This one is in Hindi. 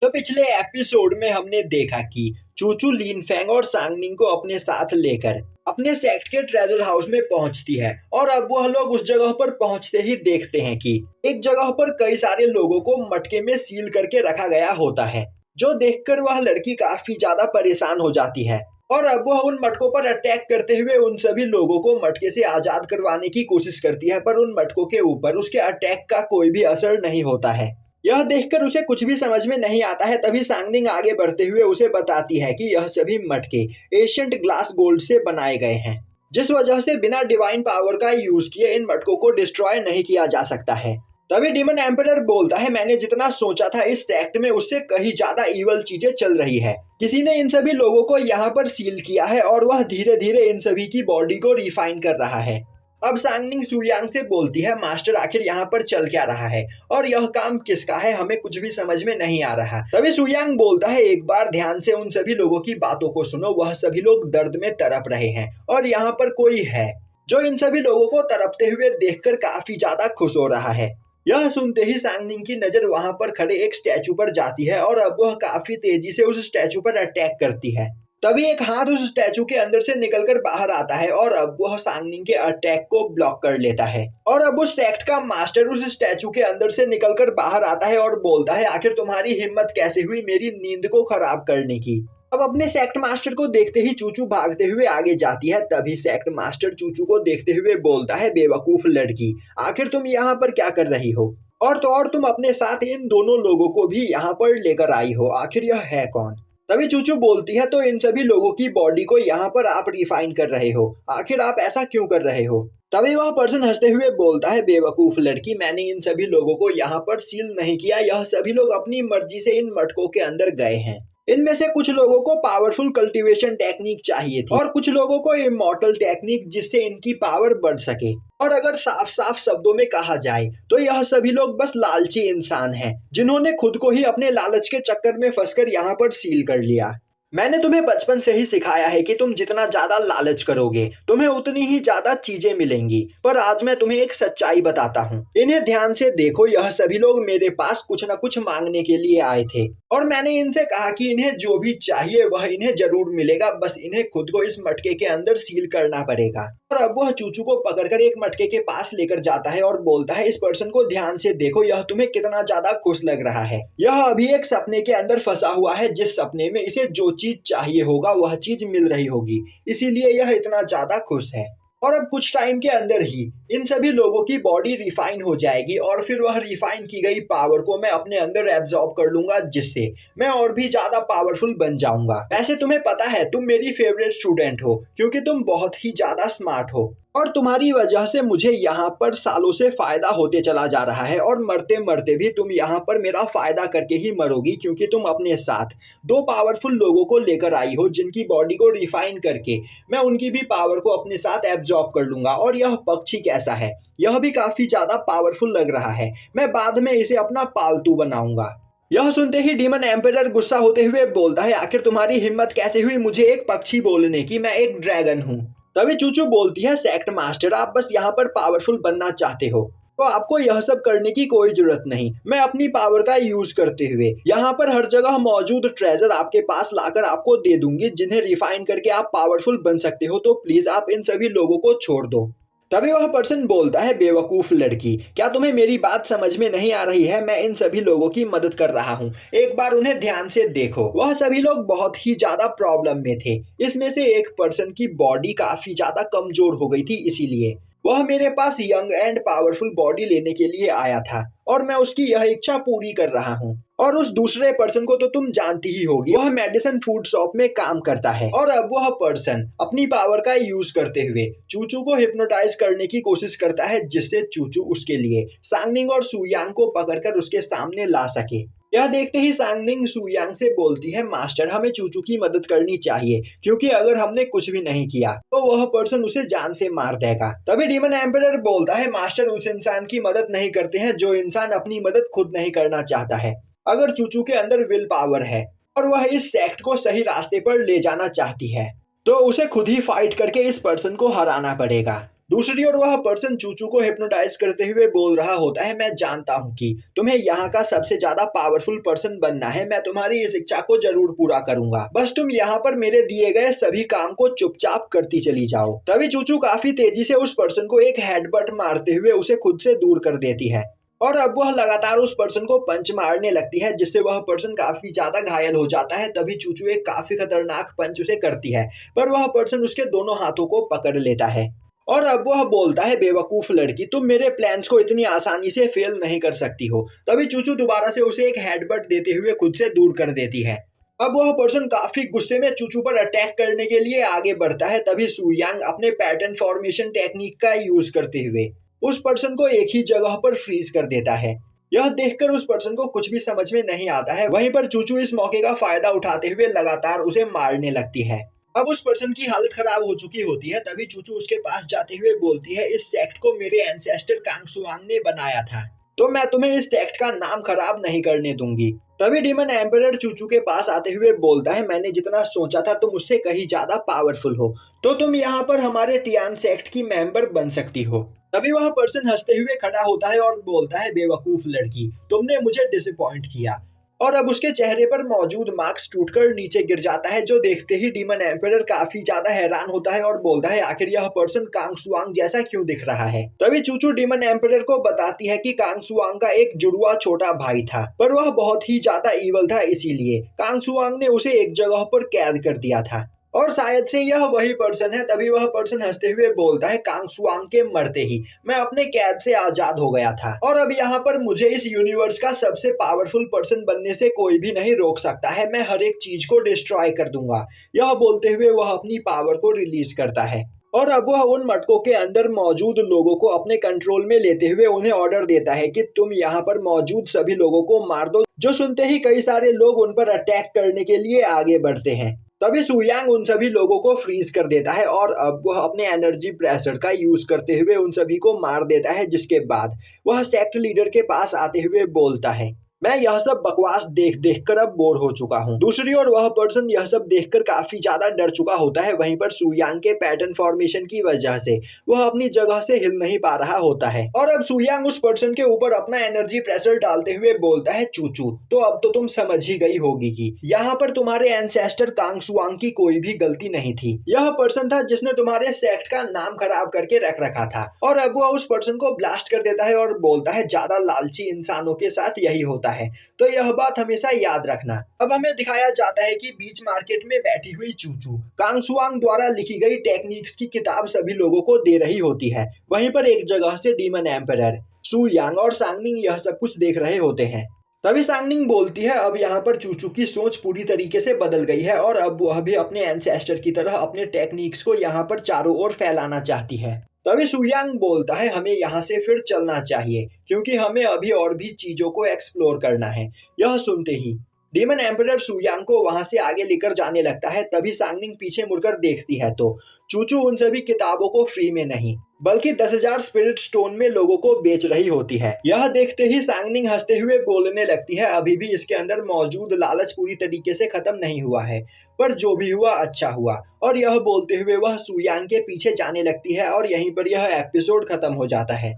तो पिछले एपिसोड में हमने देखा कि चूचू लिनफेंग और सांगनिंग को अपने साथ लेकर अपने सेक्ट के ट्रेजर हाउस में पहुंचती है और अब वह लोग उस जगह पर पहुंचते ही देखते हैं कि एक जगह पर कई सारे लोगों को मटके में सील करके रखा गया होता है, जो देखकर वह लड़की काफी ज्यादा परेशान हो जाती है और अब वह उन मटकों पर अटैक करते हुए उन सभी लोगों को मटके से आजाद करवाने की कोशिश करती है, पर उन मटकों के ऊपर उसके अटैक का कोई भी असर नहीं होता है। यह देखकर उसे कुछ भी समझ में नहीं आता है। तभी सांगनिंग आगे बढ़ते हुए उसे बताती है कि यह सभी मटके एशियंट ग्लास गोल्ड से बनाए गए हैं, जिस वजह से बिना डिवाइन पावर का यूज किए इन मटकों को डिस्ट्रॉय नहीं किया जा सकता है। तभी डीमन एम्परर बोलता है, मैंने जितना सोचा था इस सेक्ट में उससे कहीं ज्यादा इवल चीजें चल रही है। किसी ने इन सभी लोगों को यहाँ पर सील किया है और वह धीरे धीरे इन सभी की बॉडी को रिफाइन कर रहा है। अब सांगनिंग सुयांग से बोलती है, मास्टर आखिर यहाँ पर चल क्या रहा है और यह काम किसका है, हमें कुछ भी समझ में नहीं आ रहा। तभी सुयांग बोलता है, एक बार ध्यान से उन सभी लोगों की बातों को सुनो, वह सभी लोग दर्द में तड़प रहे हैं और यहाँ पर कोई है जो इन सभी लोगों को तड़पते हुए देखकर काफी ज्यादा खुश हो रहा है। यह सुनते ही सांगनिंग की नजर वहां पर खड़े एक स्टैचू पर जाती है और अब वह काफी तेजी से उस स्टैचू पर अटैक करती है। तभी एक हाथ उस स्टैचू के अंदर से निकलकर बाहर आता है और अब वह सांगनिंग के अटैक को ब्लॉक कर लेता है और अब उस सेक्ट का मास्टर उस स्टैचू के अंदर से निकलकर बाहर आता है और बोलता है, आखिर तुम्हारी हिम्मत कैसे हुई मेरी नींद को खराब करने की। अब अपने सेक्ट मास्टर को देखते ही चूचू भागते हुए आगे जाती है। तभी सेक्ट मास्टर चूचू को देखते हुए बोलता है, बेवकूफ लड़की, आखिर तुम यहाँ पर क्या कर रही हो और तो और तुम अपने साथ इन दोनों लोगों को भी यहाँ पर लेकर आई हो, आखिर यह है कौन। तभी चूचू बोलती है, तो इन सभी लोगों की बॉडी को यहाँ पर आप रिफाइन कर रहे हो, आखिर आप ऐसा क्यों कर रहे हो। तभी वह पर्सन हंसते हुए बोलता है, बेवकूफ लड़की, मैंने इन सभी लोगों को यहाँ पर सील नहीं किया, यह सभी लोग अपनी मर्जी से इन मटकों के अंदर गए हैं। इनमें से कुछ लोगों को पावरफुल कल्टीवेशन टेक्निक चाहिए थी और कुछ लोगों को इमॉर्टल टेक्निक, जिससे इनकी पावर बढ़ सके। और अगर साफ साफ शब्दों में कहा जाए तो यह सभी लोग बस लालची इंसान हैं, जिन्होंने खुद को ही अपने लालच के चक्कर में फंसकर यहाँ पर सील कर लिया। मैंने तुम्हें बचपन से ही सिखाया है कि तुम जितना ज्यादा लालच करोगे तुम्हें उतनी ही ज्यादा चीजें मिलेंगी, पर आज मैं तुम्हें एक सच्चाई बताता हूँ। इन्हें ध्यान से देखो, यह सभी लोग मेरे पास कुछ न कुछ मांगने के लिए आए थे और मैंने इनसे कहा कि इन्हें जो भी चाहिए वह इन्हें जरूर मिलेगा, बस इन्हें खुद को इस मटके के अंदर सील करना पड़ेगा। और अब वह चूचू को पकड़कर एक मटके के पास लेकर जाता है और बोलता है, इस पर्सन को ध्यान से देखो, यह तुम्हें कितना ज्यादा खुश लग रहा है। यह अभी एक सपने के अंदर फंसा हुआ है, जिस सपने में इसे जो चीज चाहिए होगा वह चीज मिल रही होगी, इसीलिए यह इतना ज्यादा खुश है। और अब कुछ टाइम के अंदर ही इन सभी लोगों की बॉडी रिफाइन हो जाएगी और फिर वह रिफाइन की गई पावर को मैं अपने अंदर एब्जॉर्ब कर लूंगा, जिससे मैं और भी ज्यादा पावरफुल बन जाऊंगा। वैसे तुम्हें पता है तुम मेरी फेवरेट स्टूडेंट हो, क्योंकि तुम बहुत ही ज्यादा स्मार्ट हो और तुम्हारी वजह से मुझे यहाँ पर सालों से फायदा होते चला जा रहा है और मरते मरते भी तुम यहाँ पर मेरा फायदा करके ही मरोगी, क्योंकि तुम अपने साथ दो पावरफुल लोगों को लेकर आई हो, जिनकी बॉडी को रिफाइन करके मैं उनकी भी पावर को अपने साथ एब्जॉर्ब कर लूंगा। और यह पक्षी कैसा है, यह भी काफी ज्यादा पावरफुल लग रहा है, मैं बाद में इसे अपना पालतू बनाऊंगा। यह सुनते ही डीमन एम्परर गुस्सा होते हुए बोलता है, आखिर तुम्हारी हिम्मत कैसे हुई मुझे एक पक्षी बोलने की, मैं एक ड्रैगन हूँ। तभी चूचू बोलती है, सेक्ट मास्टर, आप बस यहाँ पर पावरफुल बनना चाहते हो तो आपको यह सब करने की कोई जरूरत नहीं। मैं अपनी पावर का यूज करते हुए यहाँ पर हर जगह मौजूद ट्रेजर आपके पास लाकर आपको दे दूंगी, जिन्हें रिफाइन करके आप पावरफुल बन सकते हो, तो प्लीज आप इन सभी लोगों को छोड़ दो। तभी वह पर्सन बोलता है, बेवकूफ लड़की, क्या तुम्हें मेरी बात समझ में नहीं आ रही है, मैं इन सभी लोगों की मदद कर रहा हूँ, एक बार उन्हें ध्यान से देखो। वह सभी लोग बहुत ही ज्यादा प्रॉब्लम में थे, इसमें से एक पर्सन की बॉडी काफी ज्यादा कमजोर हो गई थी, इसीलिए वह मेरे पास यंग एंड पावरफुल बॉडी लेने के लिए आया था और मैं उसकी यह इच्छा पूरी कर रहा हूँ। और उस दूसरे पर्सन को तो तुम जानती ही होगी, वह मेडिसिन फूड शॉप में काम करता है और अब वह पर्सन अपनी पावर का यूज करते हुए चूचू को हिप्नोटाइज करने की कोशिश करता है, जिससे चूचू उसके लिए सांगनिंग और सुयांग को पकड़कर उसके सामने ला सके। यह देखते ही सांगनिंग सुयांग से बोलती है, मास्टर, हमें चूचू की मदद करनी चाहिए, क्योंकि अगर हमने कुछ भी नहीं किया तो वह पर्सन उसे जान से मार देगा। तभी डीमन एम्परर बोलता है, मास्टर उस इंसान की मदद नहीं करते हैं जो इंसान अपनी मदद खुद नहीं करना चाहता है। अगर चूचू के अंदर विल पावर है और वह इस सेक्ट को सही रास्ते पर ले जाना चाहती है तो उसे खुद ही फाइट करके इस पर्सन को हराना पड़ेगा। दूसरी ओर वह पर्सन चूचू को हिप्नोटाइज करते हुए बोल रहा होता है, मैं जानता हूँ कि तुम्हें यहाँ का सबसे ज्यादा पावरफुल पर्सन बनना है, मैं तुम्हारी इस इच्छा को जरूर पूरा करूंगा, बस तुम यहाँ पर मेरे दिए गए सभी काम को चुपचाप करती चली जाओ। तभी चूचू काफी तेजी से उस पर्सन को एक हेडबट मारते हुए उसे खुद से दूर कर देती है और अब वह लगातार उस पर्सन को पंच मारने लगती है, जिससे वह पर्सन काफी ज्यादा घायल हो जाता है। तभी चूचू एक काफी खतरनाक पंच उसे करती है, पर वह पर्सन उसके दोनों हाथों को पकड़ लेता है और अब वह बोलता है, बेवकूफ लड़की, तुम मेरे प्लान्स को इतनी आसानी से फेल नहीं कर सकती हो। तभी चूचू दोबारा से उसे एक हेडबट देते हुए खुद से दूर कर देती है। अब वह पर्सन काफी गुस्से में चूचू पर अटैक करने के लिए आगे बढ़ता है। तभी सुयांग अपने पैटर्न फॉर्मेशन टेक्निक का यूज करते हुए उस पर्सन को एक ही जगह पर फ्रीज कर देता है। यह देखकर उस पर्सन को कुछ भी समझ में नहीं आता है। वहीं पर चूचू इस मौके का फायदा उठाते हुए लगातार उसे मारने लगती है। अब उस पर्सन की हालत खराब हो चुकी होती है। तभी चूचू उसके पास जाते हुए बोलती है, इस सेक्ट को मेरे एंसेस्टर कांगसुआंग ने बनाया था, तो मैं तुम्हें इस सेक्ट का नाम खराब नहीं करने दूंगी। तभी डीमन एम्परर चूचू के पास आते हुए बोलता है, मैंने जितना सोचा था तुम उससे कहीं ज्यादा पावरफुल हो, तो तुम यहाँ पर हमारे टियान सेक्ट की मेंबर बन सकती हो। तभी वह पर्सन हंसते हुए खड़ा होता है और बोलता है, बेवकूफ लड़की, तुमने मुझे डिसअपॉइंट किया। और अब उसके चेहरे पर मौजूद मास्क टूटकर नीचे गिर जाता है, जो देखते ही डीमन एम्परर काफी ज्यादा हैरान होता है और बोलता है, आखिर यह पर्सन कांगसुआंग जैसा क्यों दिख रहा है। तभी चूचू डीमन एम्परर को बताती है कि कांगसुआंग का एक जुड़वा छोटा भाई था, पर वह बहुत ही ज्यादा ईवल था, इसीलिए कांगसुआंग ने उसे एक जगह पर कैद कर दिया था और शायद से यह वही पर्सन है। तभी वह पर्सन हंसते हुए बोलता है, कांगसुआंग के मरते ही मैं अपने कैद से आजाद हो गया था और अब यहाँ पर मुझे इस यूनिवर्स का सबसे पावरफुल पर्सन बनने से कोई भी नहीं रोक सकता है, मैं हर एक चीज को डिस्ट्रॉय कर दूंगा। यह बोलते हुए वह अपनी पावर को रिलीज करता है और अब वह उन मटकों के अंदर मौजूद लोगों को अपने कंट्रोल में लेते हुए उन्हें ऑर्डर देता है कि तुम यहाँ पर मौजूद सभी लोगों को मार दो। जो सुनते ही कई सारे लोग उन पर अटैक करने के लिए आगे बढ़ते हैं। तभी सुयांग उन सभी लोगों को फ्रीज कर देता है और अब वह अपने एनर्जी प्रेशर का यूज करते हुए उन सभी को मार देता है, जिसके बाद वह सेक्ट लीडर के पास आते हुए बोलता है, मैं यह सब बकवास देख देख कर अब बोर हो चुका हूँ। दूसरी ओर वह पर्सन यह सब देखकर काफी ज्यादा डर चुका होता है। वहीं पर सुयांग के पैटर्न फॉर्मेशन की वजह से वह अपनी जगह से हिल नहीं पा रहा होता है और अब सुयांग उस पर्सन के ऊपर अपना एनर्जी प्रेशर डालते हुए बोलता है, चूचू, तो अब तो तुम समझ ही गई होगी कि यहाँ पर तुम्हारे एंसेस्टर कांगसुआंग की कोई भी गलती नहीं थी। यह पर्सन था जिसने तुम्हारे सेक्ट का नाम खराब करके रख रखा था। और अब वह उस पर्सन को ब्लास्ट कर देता है और बोलता है, ज्यादा लालची इंसानों के साथ यही होता है, तो यह बात हमेशा याद रखना। अब हमें दिखाया जाता है कि बीच मार्केट में बैठी हुई चूचू कांगसुआंग द्वारा लिखी गई टेक्निक्स की किताब सभी लोगों को दे रही होती है। वहीं पर एक जगह से डीमन एम्परर, सुयांग और सांगनिंग यह सब कुछ देख रहे होते हैं। तभी सांगनिंग बोलती है, अब यहाँ पर चूचू की सोच पूरी तरीके से बदल गई है और अब वह भी अपने एंसेस्टर की तरह अपने टेक्निक्स को यहाँ पर चारों ओर फैलाना चाहती है। तभी सुयांग बोलता है, हमें यहाँ से फिर चलना चाहिए क्योंकि हमें अभी और भी चीजों को एक्सप्लोर करना है। यह सुनते ही डीमन एम्परर सुयांग को वहां से आगे लेकर जाने लगता है। तभी सांगनिंग पीछे मुड़कर देखती है तो चूचू उन सभी किताबों को फ्री में नहीं बल्कि 10,000 स्पिरिट स्टोन में लोगों को बेच रही होती है। यह देखते ही सांगनिंग हंसते हुए बोलने लगती है, अभी भी इसके अंदर मौजूद लालच पूरी तरीके से खत्म नहीं हुआ है, पर जो भी हुआ अच्छा हुआ। और यह बोलते हुए वह सुयांग के पीछे जाने लगती है और यहीं पर यह एपिसोड खत्म हो जाता है।